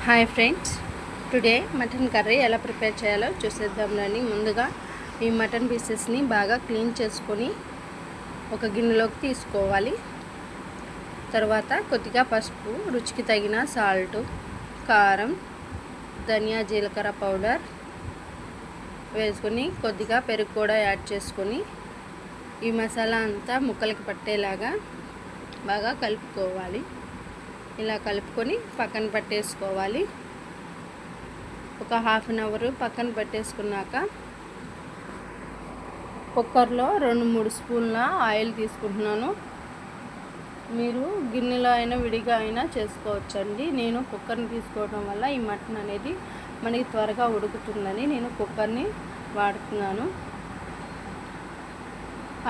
Hi friends, today mutton curry ఎలా prepare చేయాలో చూసేద్దాంలని. ముందుగా ఈ మటన్ పీసెస్ని బాగా క్లీన్ చేసుకొని ఒక గిన్నెలోకి తీసుకోవాలి. తర్వాత కొద్దిగా పసుపు, రుచికి తగిన సాల్ట్, కారం, ధనియా జీలకర్ర పౌడర్ వేసుకొని కొద్దిగా పెరుగు కూడా యాడ్ చేసుకొని ఈ మసాలా అంతా ముక్కలకి పట్టేలాగా బాగా కలుపుకోవాలి. ఇలా కలుపుకొని పక్కన పెట్టేసుకోవాలి. ఒక హాఫ్ అన్ అవర్ పక్కన పెట్టేసుకున్నాక కుక్కర్లో 2-3 స్పూన్ల ఆయిల్ తీసుకుంటున్నాను. మీరు గిన్నెలో అయినా విడిగా అయినా చేసుకోవచ్చండి. నేను కుక్కర్ని తీసుకోవడం వల్ల ఈ మటన్ అనేది మనకి త్వరగా ఉడుకుతుందని నేను కుక్కర్ని వాడుతున్నాను.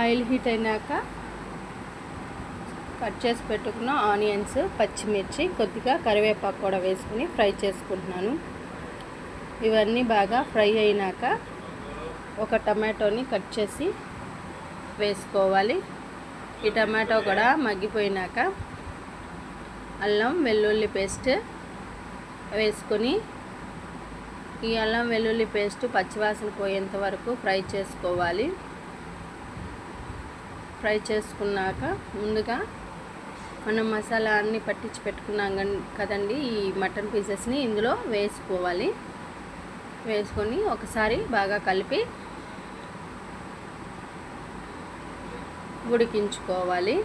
ఆయిల్ హీట్ అయినాక కట్ చేసి పెట్టుకున్న ఆనియన్స్, పచ్చిమిర్చి, కొద్దిగా కరివేపాకు కూడా వేసుకుని ఫ్రై చేసుకుంటున్నాను. ఇవన్నీ బాగా ఫ్రై అయినాక ఒక టమాటోని కట్ చేసి వేసుకోవాలి. ఈ టమాటో కూడా మగ్గిపోయినాక అల్లం వెల్లుల్లి పేస్ట్ వేసుకొని ఈ అల్లం వెల్లుల్లి పేస్ట్ పచ్చివాసన పోయేంత వరకు ఫ్రై చేసుకోవాలి. ఫ్రై చేసుకున్నాక ముందుగా మనం మసాలా అన్నీ పట్టించి పెట్టుకున్నాం కదండి, ఈ మటన్ పీసెస్ని ఇందులో వేసుకోవాలి. వేసుకొని ఒకసారి బాగా కలిపి ఉడికించుకోవాలి.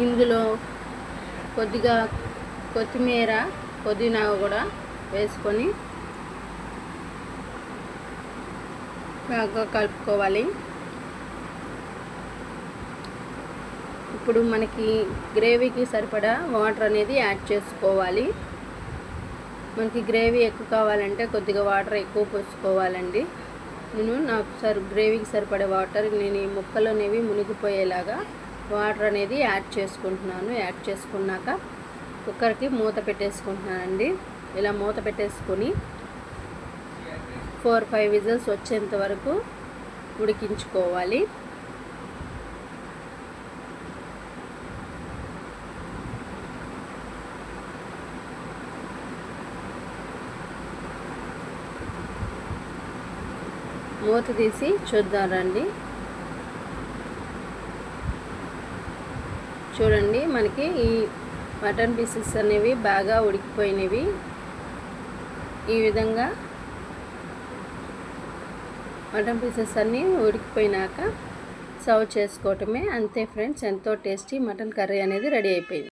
ఇందులో కొద్దిగా కొత్తిమీర, పుదీనా కూడా వేసుకొని బాగా కలుపుకోవాలి. ఇప్పుడు మనకి గ్రేవీకి సరిపడా వాటర్ అనేది యాడ్ చేసుకోవాలి. మనకి గ్రేవీ ఎక్కువ కావాలంటే కొద్దిగా వాటర్ ఎక్కువ పోసుకోవాలండి. నాకు గ్రేవీకి సరిపడే వాటర్ నేను ఈ ముక్కలు అనేవి మునిగిపోయేలాగా వాటర్ అనేది యాడ్ చేసుకుంటున్నాను. యాడ్ చేసుకున్నాక కుక్కర్కి మూత పెట్టేసుకుంటున్నానండి. ఇలా మూత పెట్టేసుకొని 4-5 విజిల్స్ వచ్చేంత వరకు ఉడికించుకోవాలి. మూత తీసి చూద్దాం రండి. చూడండి, మనకి ఈ మటన్ పీసెస్ అనేవి బాగా ఉడికిపోయినవి. ఈ విధంగా మటన్ పీసెస్ అన్నీ ఉడికిపోయినాక సర్వ్ చేసుకోవటమే. అంతే ఫ్రెండ్స్, ఎంతో టేస్టీ మటన్ కర్రీ అనేది రెడీ అయిపోయింది.